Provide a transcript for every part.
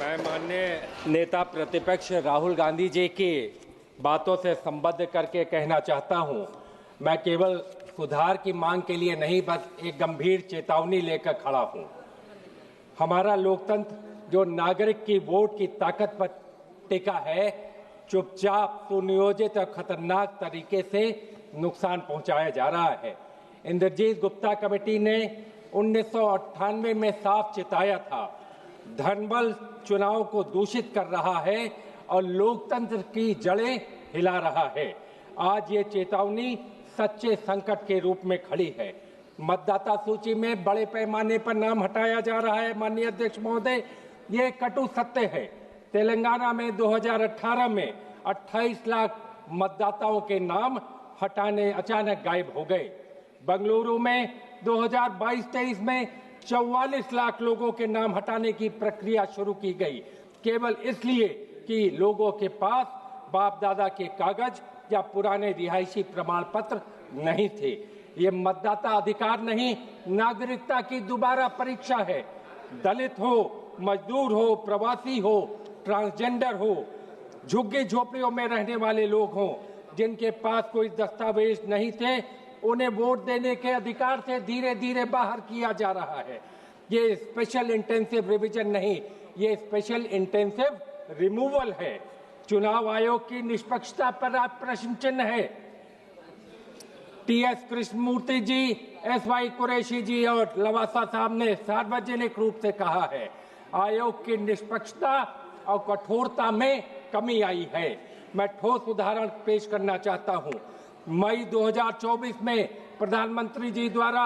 मैं माननीय नेता प्रतिपक्ष राहुल गांधी जी की बातों से संबद्ध करके कहना चाहता हूं। मैं केवल सुधार की मांग के लिए नहीं, बस एक गंभीर चेतावनी लेकर खड़ा हूं। हमारा लोकतंत्र जो नागरिक की वोट की ताकत पर टिका है, चुपचाप, सुनियोजित और खतरनाक तरीके से नुकसान पहुंचाया जा रहा है। इंद्रजीत गुप्ता कमेटी ने 1998 में साफ चिताया था, धनबल चुनाव को दूषित कर रहा है और लोकतंत्र की जड़ें हिला रहा है। आज ये चेतावनी सच्चे संकट के रूप में खड़ी है। मतदाता सूची में बड़े पैमाने पर नाम हटाया जा रहा है। माननीय अध्यक्ष महोदय, ये कटु सत्य है। तेलंगाना में 2018 में 28 लाख मतदाताओं के नाम हटाने अचानक गायब हो गए। बेंगलुरु में 2022-23 में 44 लाख लोगों के नाम हटाने की प्रक्रिया शुरू की गई, केवल इसलिए कि लोगों के पास बाप दादा के कागज या पुराने रिहायशी प्रमाण पत्र नहीं थे। ये मतदाता अधिकार नहीं, नागरिकता की दोबारा परीक्षा है। दलित हो, मजदूर हो, प्रवासी हो, ट्रांसजेंडर हो, झुग्गी झोपड़ियों में रहने वाले लोग हों, जिनके पास कोई दस्तावेज नहीं थे, उन्हें वोट देने के अधिकार से धीरे धीरे बाहर किया जा रहा है। ये स्पेशल इंटेंसिव रिवीजन नहीं, ये स्पेशल इंटेंसिव रिमूवल है। चुनाव आयोग की निष्पक्षता पर आप प्रश्न चिन्ह है। टीएस कृष्णमूर्ति जी, एसवाई कुरैशी जी और लवासा साहब ने सार्वजनिक रूप से कहा है, आयोग की निष्पक्षता और कठोरता में कमी आई है। मैं ठोस उदाहरण पेश करना चाहता हूं। मई 2024 में प्रधानमंत्री जी द्वारा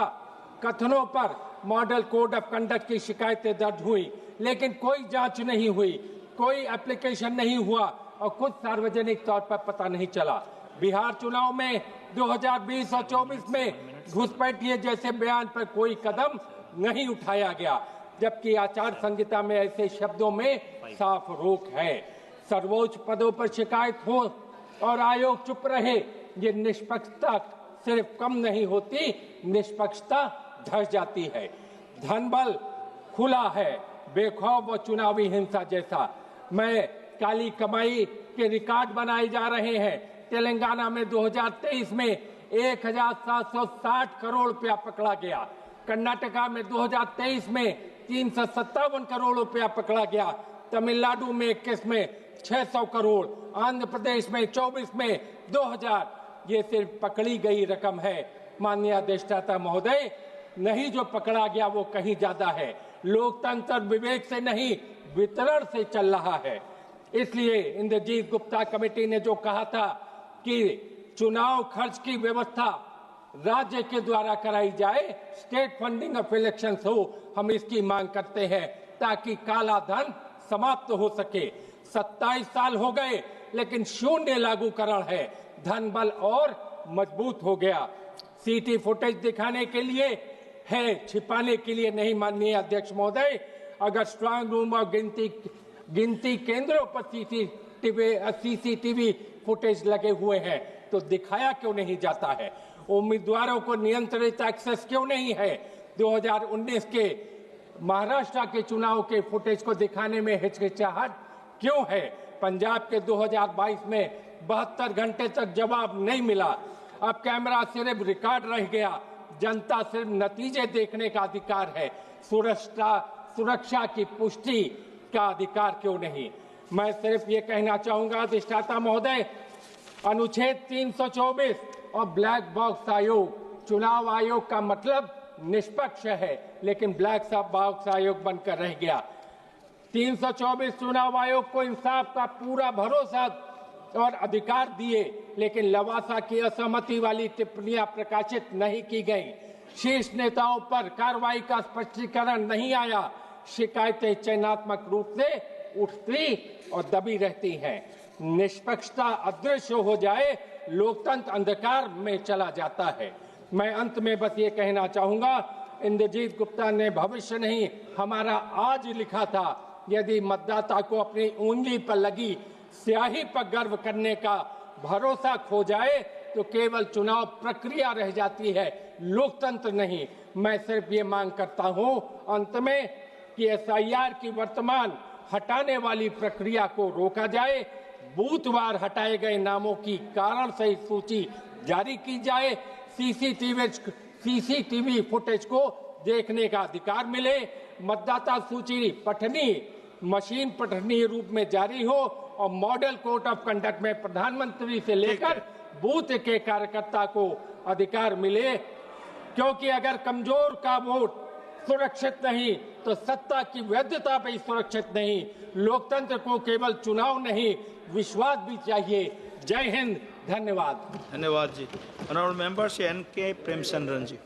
कथनों पर मॉडल कोड ऑफ कंडक्ट की शिकायतें दर्ज हुई, लेकिन कोई जांच नहीं हुई, कोई एप्लीकेशन नहीं हुआ और कुछ सार्वजनिक तौर पर पता नहीं चला। बिहार चुनाव में 2020 और 24 में घुसपैठिए जैसे बयान पर कोई कदम नहीं उठाया गया, जबकि आचार संहिता में ऐसे शब्दों में साफ रोक है। सर्वोच्च पदों पर शिकायत हो और आयोग चुप रहे, ये निष्पक्षता सिर्फ कम नहीं होती, निष्पक्षता धस जाती है। धनबल खुला है, बेखौफ और चुनावी हिंसा जैसा। मैं काली कमाई के रिकॉर्ड बनाए जा रहे हैं। तेलंगाना में 2023 में 1760 करोड़ रुपया पकड़ा गया। कर्नाटका में 2023 में 357 करोड़ रुपया पकड़ा गया। तमिलनाडु में 21 में 600 करोड़, आंध्र प्रदेश में 24 में 2000। ये सिर्फ पकड़ी गई रकम है। माननीय अधिष्ठाता महोदय, नहीं जो पकड़ा गया वो कहीं ज्यादा है। लोकतंत्र विवेक से नहीं, वितरण से चल रहा है। इसलिए इंद्रजीत गुप्ता कमेटी ने जो कहा था कि चुनाव खर्च की व्यवस्था राज्य के द्वारा कराई जाए, स्टेट फंडिंग ऑफ इलेक्शंस हो, हम इसकी मांग करते हैं ताकि काला धन समाप्त हो सके। 27 साल हो गए लेकिन शून्य लागूकरण है। धन बल और मजबूत हो गया। सीटी फुटेज दिखाने के लिए है, छिपाने के लिए नहीं। माननीय अध्यक्ष महोदय, अगर स्ट्रांग रूम और गिनती केंद्रों पर सीसीटीवी फुटेज लगे हुए हैं तो दिखाया क्यों नहीं जाता है? उम्मीदवारों को नियंत्रित एक्सेस क्यों नहीं है? 2019 के महाराष्ट्र के चुनाव के फुटेज को दिखाने में हिचकिचाहट क्यों है? पंजाब के 2022 में 72 घंटे तक जवाब नहीं मिला। अब कैमरा सिर्फ रिकॉर्ड रह गया। जनता सिर्फ नतीजे देखने का अधिकार है, सुरक्षा की पुष्टि का अधिकार क्यों नहीं? मैं सिर्फ ये कहना चाहूंगा अधिष्ठाता महोदय, अनुच्छेद 324 और ब्लैक बॉक्स आयोग, चुनाव आयोग का मतलब निष्पक्ष है, लेकिन ब्लैक बॉक्स आयोग बनकर रह गया। 324 चुनाव आयोग को इंसाफ का पूरा भरोसा और अधिकार दिए, लेकिन लवासा की असहमति वाली टिप्पणियां प्रकाशित नहीं की गई। शीर्ष नेताओं पर कार्रवाई का स्पष्टीकरण नहीं आया। शिकायतें चयनात्मक रूप से उठती और दबी रहती हैं। निष्पक्षता अदृश्य हो जाए, लोकतंत्र अंधकार में चला जाता है। मैं अंत में बस ये कहना चाहूंगा, इंद्रजीत गुप्ता ने भविष्य नहीं, हमारा आज लिखा था। यदि मतदाता को अपनी उंगली पर लगी स्याही पर गर्व करने का भरोसा खो जाए तो केवल चुनाव प्रक्रिया रह जाती है, लोकतंत्र नहीं। मैं सिर्फ ये मांग करता हूं अंत में कि एसआईआर की वर्तमान हटाने वाली प्रक्रिया को रोका जाए, बूथवार हटाए गए नामों की कारण सहित सूची जारी की जाए, सीसीटीवी फुटेज को देखने का अधिकार मिले, मतदाता सूची पठनी मशीन पठनीय रूप में जारी हो और मॉडल कोड ऑफ कंडक्ट में प्रधानमंत्री से लेकर बूथ के कार्यकर्ता को अधिकार मिले, क्योंकि अगर कमजोर का वोट सुरक्षित नहीं तो सत्ता की वैधता भी सुरक्षित नहीं। लोकतंत्र को केवल चुनाव नहीं, विश्वास भी चाहिए। जय हिंद, धन्यवाद। धन्यवाद जी। ऑनरेबल मेंबर श्री एन के प्रेमचंद्रन जी।